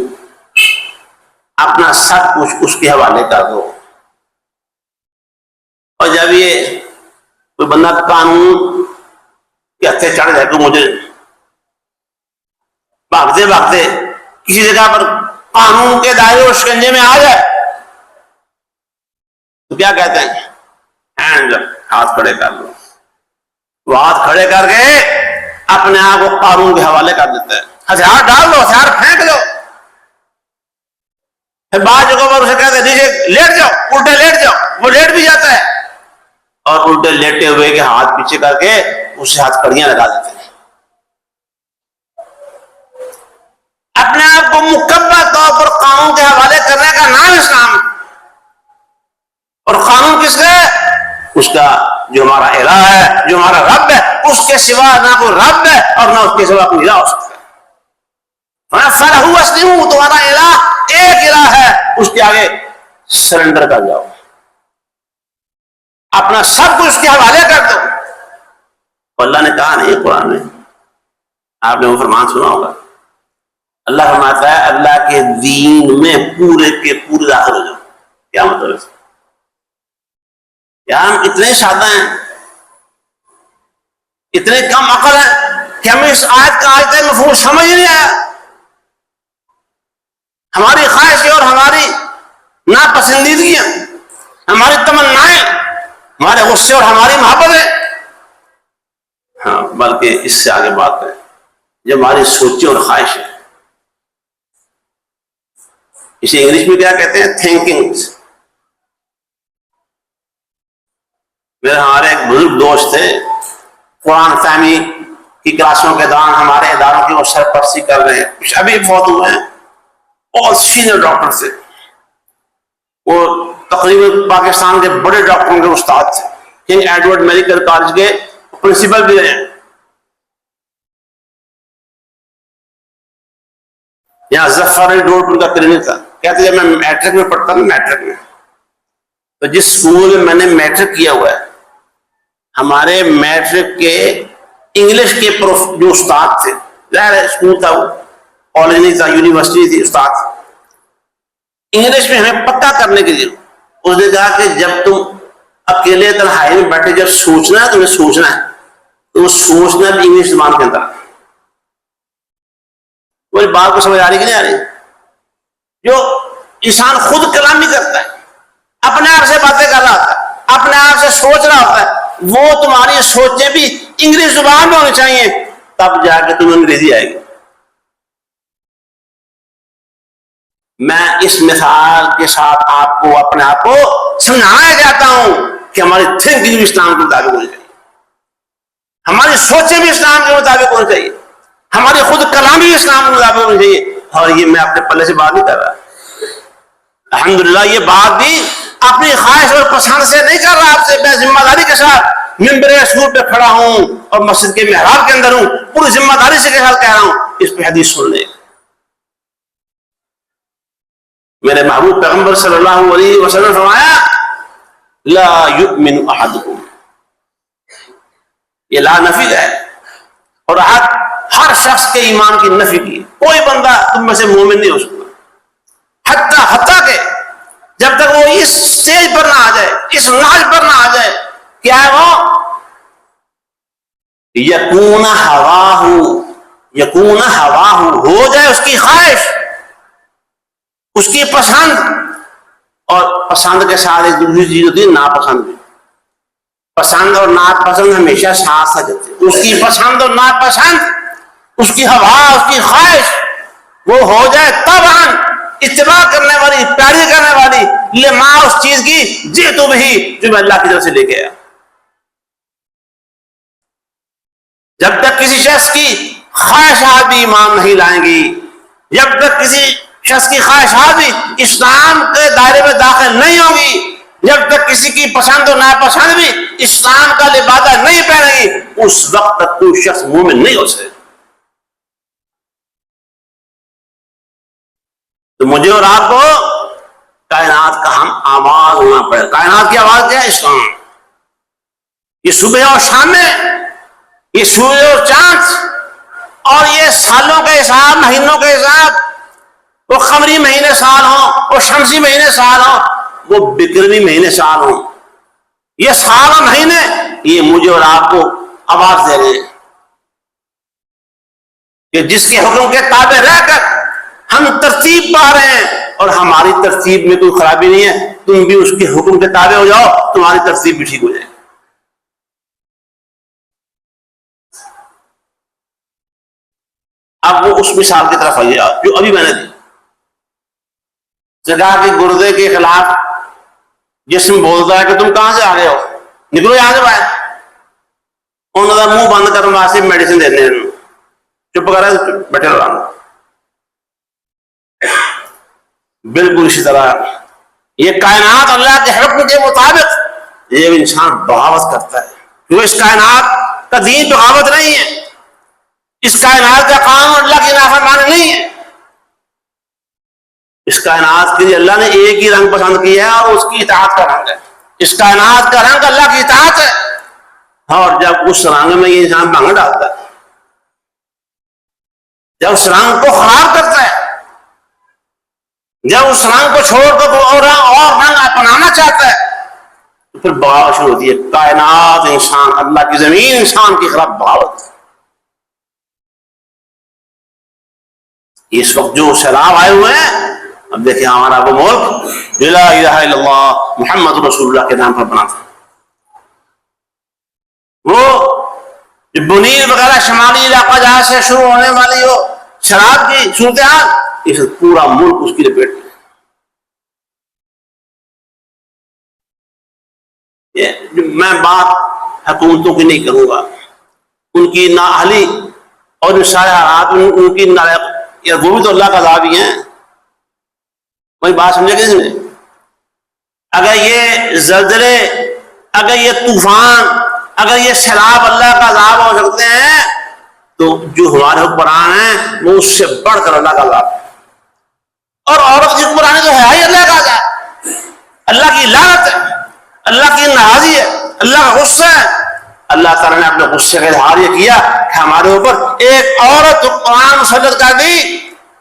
اپنا سب کچھ اس کے حوالے کر دو. اور جب یہ کوئی بندہ قانون کے ہتھے چڑھ جائے تو مجھے بھاگتے بھاگتے کسی جگہ پر قانون کے دائرے اور شکنجے میں آ جائے تو کیا کہتے ہیں؟ ہینڈ ہاتھ کھڑے کر لو. وہ ہاتھ کھڑے کر کے اپنے آپ کو قانون کے حوالے کر دیتا ہے. ہتھیار ڈال دو، ہتھیار پھینک دو. پھر بعض جگہوں پر اسے کہتے ہیں نیچے لیٹ جاؤ، الٹے لیٹ جاؤ. وہ لیٹ بھی جاتا ہے اور الٹے لیٹے ہوئے کے ہاتھ پیچھے کر کے اسے ہاتھ کڑیاں لگا دیتے ہیں. اپنے آپ کو مکمل طور پر قانون کے حوالے کرنے کا نام اسلام ہے. اور قانون کس کا ہے؟ اس کا جو ہمارا الہ ہے، جو ہمارا رب ہے. اس کے سوا نہ کوئی رب ہے اور نہ اس کے سوا کوئی الہ ہو سکتا ہے. فَلَهُ أَسْلِمُوا، تمہارا الہ ایک الہ ہے، اس کے آگے سرنڈر کر جاؤ، اپنا سب کچھ اس کے حوالے کر دو. اللہ نے کہا نہیں قرآن میں، آپ نے وہ فرمان سنا ہوگا، اللہ فرماتا ہے اللہ کے دین میں پورے کے پورے داخل ہو جاؤ. کیا مطلب ہے؟ یار ہم اتنے سادہ ہیں، اتنے کم عقل ہیں کہ ہمیں اس آیت کا آج تک مفہوم سمجھ نہیں آیا. ہماری خواہشیں اور ہماری ناپسندیدگیاں، ہماری تمنائیں، ہمارے غصے اور ہماری محبتیں، ہاں بلکہ اس سے آگے بات کریں جو ہماری سوچیں اور خواہشیں. اسے انگلش میں کیا کہتے ہیں؟ تھنکنگ. میرے ہمارے ایک بزرگ دوست تھے، قرآن فہمی کی کلاسوں کے دوران ہمارے اداروں کی وہ سرپرستی کر رہے ہیں، ابھی بہت ہوئے ہیں، اور سینئر ڈاکٹر سے، وہ تقریباً پاکستان کے بڑے ڈاکٹروں کے استاد تھے، کنگ ایڈورڈ میڈیکل کالج کے پرنسپل بھی رہے. یہاں ظفر روڈ ان کا کلینک تھا. کہتے جب میں میٹرک میں پڑھتا ہوں، میٹرک میں تو جس اسکول میں نے میٹرک کیا ہوا ہے، ہمارے میٹرک کے انگلش کے جو استاد تھے، ظاہر ہے اسکول تھا، وہ کالج نہیں تھا، یونیورسٹی تھی، استاد انگلش میں ہمیں پکا کرنے کے لیے اس نے کہا کہ جب تم اکیلے تنہائی میں بیٹھے جب سوچنا ہے، تمہیں سوچنا ہے تو وہ سوچنا بھی انگلش زبان کے اندر. وہ بات کو سمجھ آ رہی کہ نہیں آ رہی؟ جو انسان خود کلامی کرتا ہے، اپنے آپ سے باتیں کر رہا ہوتا ہے، اپنے آپ سے سوچ رہا ہوتا ہے، وہ تمہاری سوچیں بھی انگلش زبان میں ہونی چاہیے، تب جا کے تمہیں انگریزی آئے گی. میں اس مثال کے ساتھ آپ کو اپنے آپ کو سمجھانا چاہتا ہوں کہ ہماری تھنکنگ بھی اسلام کے مطابق ہونی چاہیے، ہماری سوچیں بھی اسلام کے مطابق ہونی چاہیے، ہماری خود کلامی بھی اسلام کے مطابق ہونی چاہیے. اور یہ میں اپنے پلے سے بات نہیں کر رہا، الحمدللہ یہ بات بھی اپنی خواہش اور پسند سے نہیں کر رہا، آپ سے میں ذمہ داری کے ساتھ ممبر رسول پہ کھڑا ہوں اور مسجد کے محراب کے اندر ہوں، پوری ذمہ داری سے کے ساتھ کہہ رہا ہوں اس پہ حدیث سن لیں. میرے محبوب پیغمبر صلی اللہ علیہ وسلم فرمایا لا یؤمن احدکم، یہ لا نفی ہے اور ہر شخص کے ایمان کی نفی کی. کوئی بندہ تم میں سے مومن نہیں ہو سکتا حتیٰ کہ جب تک وہ اس سٹیج پر نہ آ جائے، اس ناج پر نہ آ جائے، کیا ہے وہ؟ یکون ہواہ ہو جائے اس کی خواہش، اس کی پسند. اور پسند کے ساتھ ایک دوسری چیز ہوتی ہے ناپسند بھی. پسند اور ناپسند ہمیشہ ساتھ ساتھ ہوتی ہے. اس کی پسند اور ناپسند، اس کی ہوا، اس کی خواہش وہ ہو جائے طبعاً اتباع کرنے والی، پیاری کرنے والی لما اس چیز کی جئت بھی جو میں اللہ کی طرف سے لے کے آیا. جب تک کسی شخص کی خواہشات بھی ایمان نہیں لائیں گی، جب تک کسی شخص کی خواہشات بھی اسلام کے دائرے میں داخل نہیں ہوگی، جب تک کسی کی پسند و ناپسند بھی اسلام کا لبادہ نہیں پہنے گی، اس وقت تک کوئی شخص مومن نہیں ہو سکے. تو مجھے اور آپ کو کائنات کا ہم آواز ہونا پڑے. کائنات کی آواز کیا ہے؟ اسلام. یہ صبح اور شام میں، یہ سورج اور چاند، اور یہ سالوں کا حساب، مہینوں کا حساب، وہ قمری مہینے سال ہوں، وہ شمسی مہینے سال ہوں، وہ بکرمی مہینے سال ہوں، یہ سال اور مہینے یہ مجھے اور آپ کو آواز دے رہے ہیں کہ جس کے حکم کے تابع رہ کر ہم ترتیب پا رہے ہیں، اور ہماری ترتیب میں کوئی خرابی نہیں ہے، تم بھی اس کے حکم کے تابع ہو جاؤ، تمہاری ترتیب بھی ٹھیک ہو جائے. اب وہ اس مثال کی طرف آئیے جو ابھی میں نے دی. جگہ کے گردے کے خلاف جسم بولتا ہے کہ تم کہاں سے آ گئے ہو، نکلو یہاں سے باہر. انہوں نے منہ بند کر واسطے میڈیسن دینے ہیں، چپ کر بیٹھے رہو. بالکل اسی طرح یہ کائنات اللہ کے حکم کے مطابق یہ انسان بغاوت کرتا ہے، کیونکہ اس کائنات کا دین بغاوت نہیں ہے، اس کائنات کا قانون اللہ کی نافرمانی نہیں ہے. اس کائنات کے لیے اللہ نے ایک ہی رنگ پسند کیا ہے اور اس کی اطاعت کا رنگ ہے. اس کائنات کا رنگ اللہ کی اطاعت ہے. اور جب اس رنگ میں یہ انسان بھنگ ڈالتا ہے، جب اس رنگ کو خراب کرتا ہے، جب اس رنگ کو چھوڑ کر اور رنگ اپنانا چاہتا ہے، تو پھر بغاوت شروع ہوتی ہے. کائنات انسان، اللہ کی زمین انسان کے خلاف بغاوت. اس وقت جو سیلاب آئے ہوئے ہیں، اب دیکھیں ہمارا وہ ملک لا الہ الا اللہ محمد رسول اللہ کے نام پر بنا تھا. وہ بنیر وغیرہ شمالی علاقہ جہاں سے شروع ہونے والی ہو شراب کی صورتحال، اس پورا ملک اس کی لپیٹ میں. میں بات حکومتوں کی نہیں کروں گا، ان کی نااہلی اور جو سارے حالات ان کی وہ بھی تو اللہ کا عذاب ہی ہیں. کوئی بات سمجھے کسی نے؟ اگر یہ زلزلے، اگر یہ طوفان، اگر یہ سیلاب اللہ کا عذاب ہو سکتے ہیں، تو جو ہمارے حکمران ہیں وہ اس سے بڑھ کر اللہ کا عذاب ہے. اور عورت کی حکمرانی تو ہے ہی اللہ کا عذاب، اللہ کی لعنت ہے، اللہ کی ناراضی ہے، اللہ کا غصہ ہے. اللہ تعالیٰ نے اپنے غصے کا اظہار یہ کیا کہ ہمارے اوپر ایک عورت حکمران مسلط کر دی،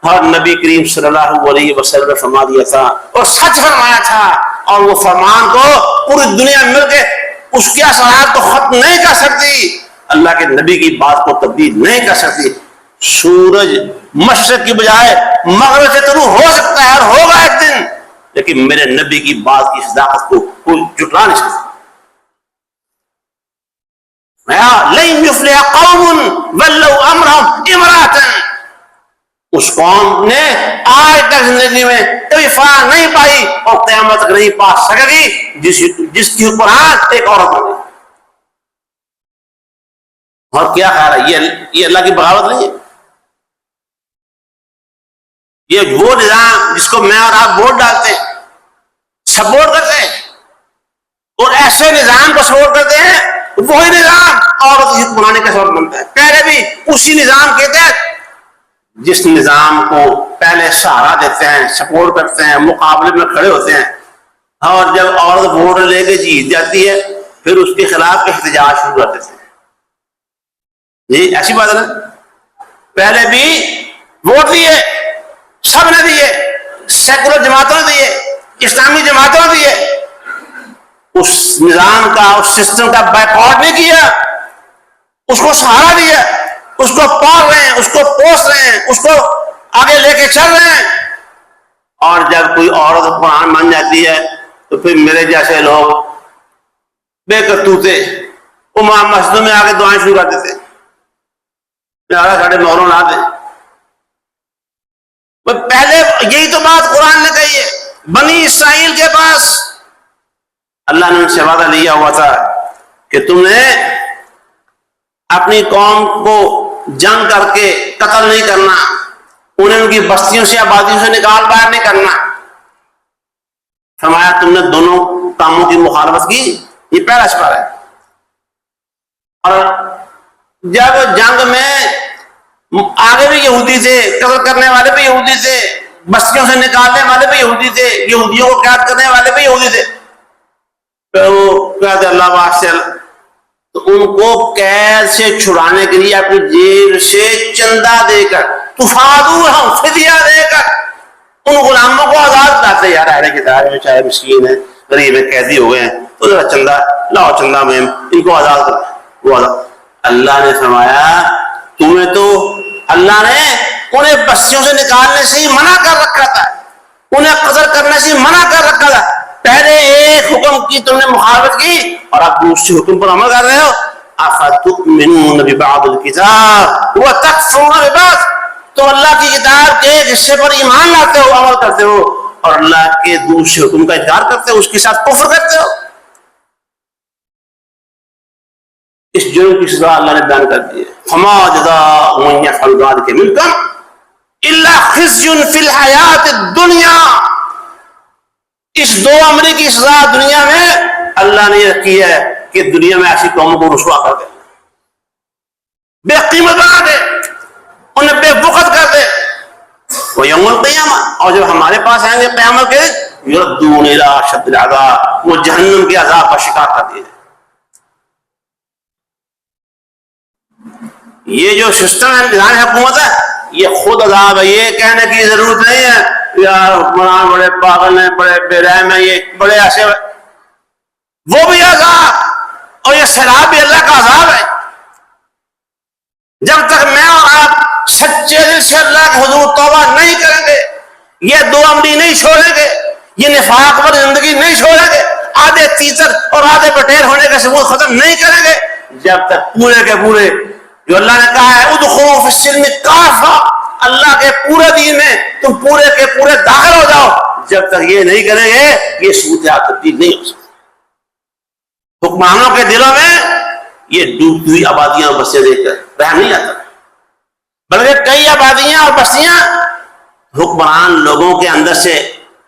اور نبی کریم صلی اللہ علیہ وسلم نے فرما دیا تھا اور سچ فرمایا تھا، اور وہ فرمان کو پوری دنیا مل کے اس کے اثرات کو ختم نہیں کر سکتی، اللہ کے نبی کی بات کو تبدیل نہیں کر سکتی. سورج مشرق کی بجائے مغرب سے طلوع ہو سکتا ہے اور ہوگا ایک دن، لیکن میرے نبی کی بات کی صداقت کو کوئی جھٹلا نہیں سکتا. لَن يُفْلِحَ قَوْمٌ وَلَّوْا أَمْرَهُمْ امْرَأَةً، اس قوم نے آج تک زندگی میں کبھی فلاح نہیں پائی اور قیامت تک نہیں پا سکے گی جس کی حکمران ایک عورت بنے. اور کیا خیال ہے، یہ اللہ کی بغاوت نہیں ہے؟ یہ وہ نظام جس کو میں اور آپ ووٹ ڈالتے ہیں، سپورٹ کرتے ہیں، اور ایسے نظام کو سپورٹ کرتے ہیں، وہی نظام عورت کی حکمرانی کا سبب بنتا ہے. پہلے بھی اسی نظام کے تحت جس نظام کو پہلے سہارا دیتے ہیں، سپورٹ کرتے ہیں، مقابلے میں کھڑے ہوتے ہیں، اور جب عورت ووٹ لے کے جیت جاتی ہے پھر اس کے خلاف احتجاج شروع کر دیتے ہیں. جی ایسی بات ہے نا؟ پہلے بھی ووٹ دیے، سب نے دیے، سیکولر جماعتوں نے دیے، اسلامی جماعتوں نے دیے، اس نظام کا، اس سسٹم کا بائیکاٹ نہیں کیا، اس کو سہارا دیا، اس کو پال رہے ہیں، اس کو پوس رہے ہیں، اس کو آگے لے کے چل رہے ہیں. اور جب کوئی عورت قرآن مان جاتی ہے تو پھر میرے جیسے لوگ بے کرتوتے وہ مسجدوں میں آگے دعائیں شروع کر دیتے، ساڑھے مولوں نہ دیں. پہلے یہی تو بات قرآن نے کہی ہے. بنی اسرائیل کے پاس اللہ نے ان سے وعدہ لیا ہوا تھا کہ تم نے اپنی قوم کو جنگ کر کے قتل نہیں کرنا، انہیں ان کی بستیوں سے آبادیوں سے نکال باہر نہیں کرنا. فرمایا تم نے دونوں کاموں کی مخالفت کی، یہ پہلا سپارہ ہے. اور جب جنگ میں آگے بھی یہودی تھے، قتل کرنے والے بھی یہودی تھے، بستیوں سے نکالنے والے بھی یہودی تھے، یہودیوں کو قید کرنے والے بھی یہودی تھے. پھر وہ کہتے اللہ واسطے، تو ان کو قید سے چھڑانے کے لیے اپنی جیب سے چندہ دے کر، تفادوہم فدیہ دے کر ان غلاموں کو آزاد کرتے. یار اہل کتاب ہے، چاہے مسکین ہے، غریب ہے، قیدی ہو گئے ہیں، تو ذرا چندہ لاؤ، چندہ میں ان کو آزاد کرو. وہ آزاد. اللہ نے فرمایا تمہیں تو اللہ نے انہیں بستیوں سے نکالنے سے ہی منع کر رکھا تھا، انہیں قتل کرنے سے ہی منع کر رکھا تھا. پہلے ایک حکم کی تم نے مخالفت کی اور اب دوسرے حکم پر عمل کر رہے ہو. افتؤمنون ببعض الکتاب وتکفرون ببعض، تو اللہ کی کتاب کے ایک حصے پر ایمان لاتے ہو، عمل کرتے ہو، اور اللہ کے دوسرے حکم کا انکار کرتے ہو، اس کے ساتھ کفر کرتے ہو. اس جرم کی سزا اللہ نے بیان کر دی ہے. فما جزاء من يفعل ذلك منكم الا خزي في الحیات الدنیا. اس دو عملی کی سزا دنیا میں اللہ نے یہ رکھی ہے کہ دنیا میں ایسی قوموں کو رسوا کر دے, بے قیمت بنا دے, انہیں بے وقت کر دے. وہ یوم القیامہ, اور جب ہمارے پاس آئیں گے قیامت کے, یردون الی اشد العذاب, وہ جہنم کے عذاب کا شکار کر دیے. یہ جو سسٹم ہے, نظام حکومت ہے, یہ خود عذاب ہے. یہ کہنے کی ضرورت نہیں ہے یار حکمران بڑے پاگل ہیں, بڑے بے رحم ہیں, یہ بڑے ایسے, وہ بھی عذاب, اور یہ سیلاب بھی اللہ کا عذاب ہے. جب تک میں اور آپ سچے دل سے اللہ کے حضور توبہ نہیں کریں گے, یہ دو عملی نہیں چھوڑیں گے, یہ نفاق پر زندگی نہیں چھوڑیں گے, آدھے تیتر اور آدھے بٹیر ہونے کا ثبوت ختم نہیں کریں گے, جب تک پورے کے پورے جو اللہ نے کہا ہے ادخلوا فی السلم کافہ, اللہ کے پورے دین میں تم پورے کے پورے داخل ہو جاؤ, جب تک یہ نہیں کریں گے یہ صورتحال تبدیل نہیں ہو سکتی. حکمرانوں کے دلوں میں یہ ڈوبتی ہوئی آبادیاں اور بستیاں دیکھ کر رحم نہیں آتا, بلکہ کئی آبادیاں اور بستیاں حکمران لوگوں کے اندر سے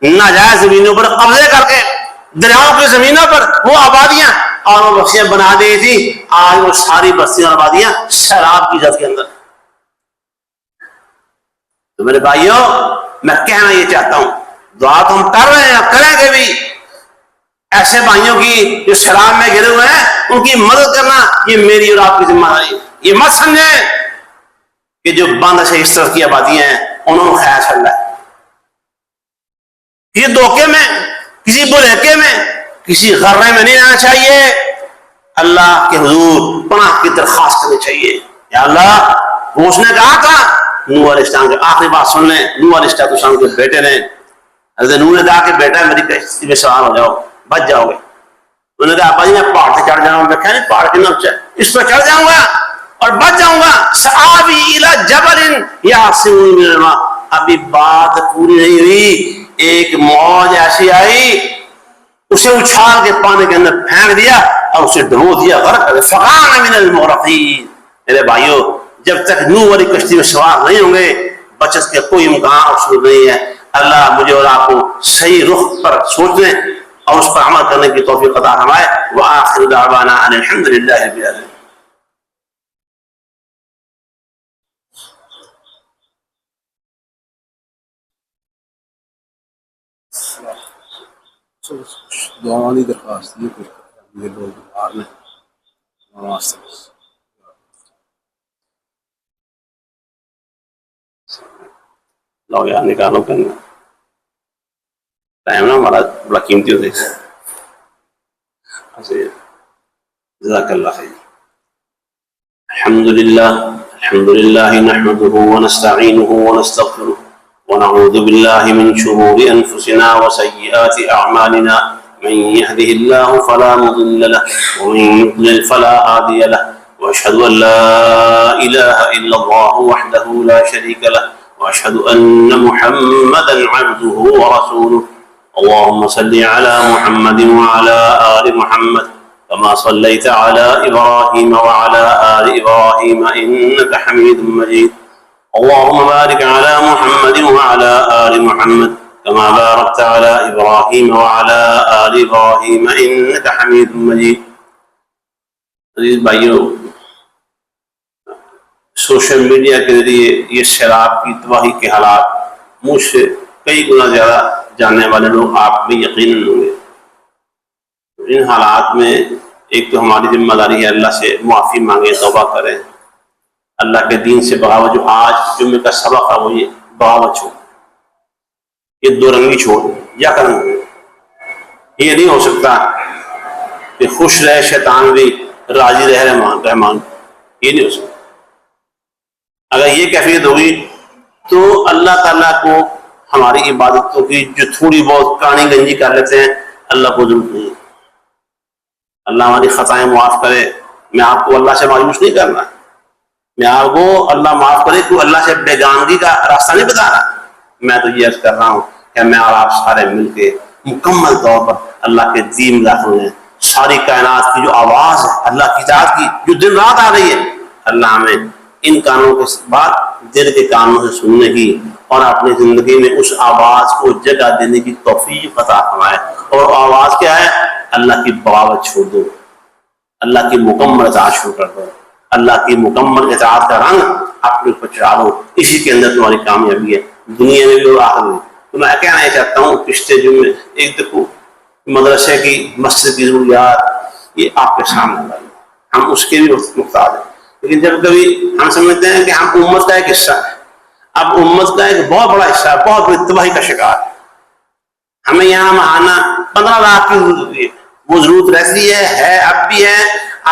ناجائز زمینوں پر قبضے کر کے دریاؤں کی زمینوں پر وہ آبادیاں اور وہ بستیاں بنا دی تھی, آج وہ ساری بستیاں اور آبادیاں سیلاب کی جد کے اندر. تو میرے بھائیوں, میں کہنا یہ چاہتا ہوں, دعا تو ہم کر رہے ہیں, کریں گے بھی, ایسے بھائیوں کی جو سیلاب میں گرے ہوئے ہیں ان کی مدد کرنا یہ میری اور آپ کی ذمہ داری ہے. یہ مت سمجھیں کہ جو بند سے اس طرح کی آبادیاں ہیں انہوں نے خیال چل رہا ہے. کسی دھوکے میں, کسی بھلیکے میں, کسی غرے میں نہیں آنا چاہیے. اللہ کے حضور پناہ کی درخواست کرنی چاہیے. یا اللہ, وہ اس نے کہا تھا نوح علیہ السلام کی آخری بات سن لیں. نوح علیہ السلام کے بیٹے نے, حضرت نوح نے کہا کہ بیٹا میری کشتی میں سوار ہو جاؤ, بچ جاؤ گے. انہوں نے کہا ابا جی میں پہاڑ سے چڑھ جاؤں گا. میں کہا پہاڑ کی نفس ہے, اس پہ چڑھ جاؤں گا اور بچ جاؤں گا. سآوی الی جبل یعصمنی من الماء. ابھی بات پوری نہیں ہوئی, ایک موج ایسی آئی, اسے اچھال کے پانی کے اندر پھینک دیا اور اسے ڈبو دیا, غرق کر دیا. فکان من المغرقین. میرے بھائیوں, جب تک نوح والی کشتی میں سوار نہیں ہوں گے بچت کے کوئی امکان اور صورت نہیں ہے. اللہ مجھے اور آپ کو صحیح رخ پر سوچنے اور اس پر عمل کرنے کی توفیق عطا فرمائے. وآخر دعوانا ان الحمد للہ رب العالمین. دعاوانی درخواست یہ کچھ یہ لوگ باہر میں لو یار نکالو کرنا ٹائم نا ہمارا بڑا قیمتی ہوتا ہے. جزاک اللہ خیر. الحمد للہ نحمده ونستعینه ونستغفره ونعوذ بالله من شرور أنفسنا وسيئات أعمالنا. من يهده الله فلا مضل له ومن يضلل فلا هادي له. وأشهد أن لا إله إلا الله وحده لا شريك له وأشهد أن محمدا عبده ورسوله. اللهم صل على محمد وعلى آل محمد كما صليت على إبراهيم وعلى آل إبراهيم إنك حميد مجيد. اللهم بارك على محمد وعلى آل محمد كما باركت على إبراهيم وعلى آل إبراهيم إنك حميد مجيد. عزیز بھائیو, سوشل میڈیا کے ذریعے یہ سیلاب کی تباہی کے حالات مجھ سے کئی گنا زیادہ جاننے والے لوگ آپ بھی یقیناً ہوں گے. ان حالات میں ایک تو ہماری ذمہ داری ہے اللہ سے معافی مانگیں, توبہ کریں, اللہ کے دین سے بغاوت. جو آج جمعے کا سبق ہے وہ یہ بغاوت چھوڑ, یہ دو رنگی چھوڑ, یا کریں. یہ نہیں ہو سکتا کہ خوش رہے شیطان بھی راضی رہے رحمان, یہ نہیں ہو سکتا. اگر یہ کیفیت ہوگی تو اللہ تعالیٰ کو ہماری عبادتوں کی جو تھوڑی بہت کہانی گنجی کر لیتے ہیں اللہ کو ضرورت نہیں. اللہ ہماری خطائیں معاف کرے. میں آپ کو اللہ سے مایوس نہیں کرنا, میں آپ کو اللہ معاف کرے تو اللہ سے بیگانگی کا راستہ نہیں بتا رہا. میں تو یہ عرض کر رہا ہوں کہ میں اور آپ سارے مل کے مکمل طور پر اللہ کے دین داخل ہیں, ساری کائنات کی جو آواز ہے اللہ کی ذات کی جو دن رات آ رہی ہے، اللہ ہمیں ان کانوں کے بعد دل کے کانوں سے سننے کی اور اپنی زندگی میں اس آواز کو جگہ دینے کی توفیق عطا فرمائے۔ اور آواز کیا ہے؟ اللہ کی بغاوت چھوڑ دو، اللہ کی مکمل اطاعت شروع کر دو، اللہ کی مکمل اطاعت کا رنگ اپنے اوپر چڑھا دو، اسی کے اندر تمہاری کامیابی ہے، دنیا میں بھی اور آخرت میں۔ تو میں کہنا یہ چاہتا ہوں پچھلے جمعے ایک دیکھو مدرسے کی مسجد کی ضروریات یہ آپ کے سامنے لائی، ہم اس کے بھی محتاج ہیں، لیکن جب کبھی ہم سمجھتے ہیں کہ ہم امت کا ایک حصہ ہے، اب امت کا ایک بہت بڑا حصہ ہے، بہت بڑی تباہی کا شکار ہے، ہمیں یہاں آنا 15 لاکھ کی ضرورت ہوتی ہے، وہ ضرورت رہتی ہے اب بھی ہے،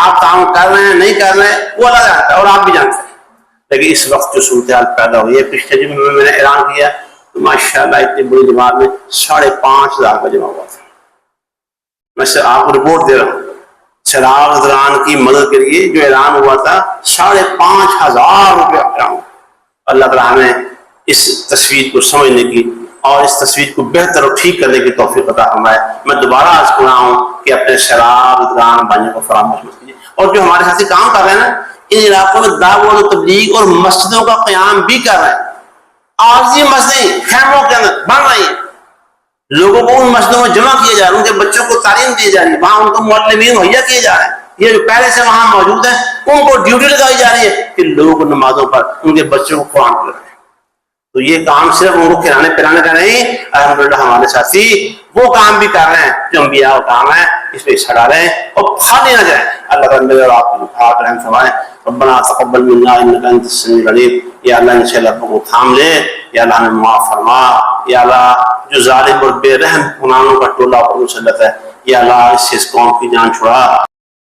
آپ کام کر رہے ہیں نہیں کر رہے ہیں وہ اللہ جانتا ہے اور آپ بھی جانتے ہیں، لیکن اس وقت جو صورتحال پیدا ہوئی ہے پچھلے جمعے میں نے اعلان کیا تو ماشاءاللہ اتنی بڑی جماعت میں 5,500 کا جمع ہوا تھا۔ میں سے آپ کو رپورٹ دے رہا ہوں، چراغ دوران کی مدد کے لیے جو اعلان ہوا تھا 5,500 روپے اعلان ہوا۔ اللہ تعالیٰ ہمیں اس تصویر کو سمجھنے کی اور اس تصویر کو بہتر اور ٹھیک کرنے کی توفیق عطا فرمائے۔ میں دوبارہ عرض کر رہا ہوں کہ اپنے شراب دوران بھائیوں کو فراموش مت کیجیے، اور جو ہمارے ساتھی کام کر رہے ہیں نا ان علاقوں میں دعوت و تبلیغ اور مسجدوں کا قیام بھی کر رہے ہیں، عارضی مسجدیں خیموں کے اندر بن رہی ہیں، لوگوں کو ان مسجدوں میں جمع کیا جا رہا ہے، ان کے بچوں کو تعلیم دی جا رہی ہے، وہاں ان کو معلمین مہیا کیے جا رہے ہیں، یہ جو پہلے سے وہاں موجود ہیں ان کو ڈیوٹی لگائی جا رہی ہے کہ لوگ نمازوں پر ان کے بچوں کو قرآن پڑھائیں۔ تو یہ کام صرف ان کو کھلانے پلانے کا نہیں، الحمدللہ ہمارے ساتھی وہ کام بھی کر رہے ہیں جو انبیاء کا کام ہے، اس پہ حصہ ڈالیں اور خالی نہ جائیں۔ اللہ تعالیٰ اور آپ کو رحم فرمائے۔ ربنا تقبل منا انك انت السميع العليم۔ یا اللہ ان سے اللہ کو تھام لے، یا اللہ ہمیں معاف فرما، یا اللہ جو ظالم اور بے رحم گناہوں کا ٹولہ پر مسلط ہے یا اللہ اس سے اس قوم کی جان چھڑا۔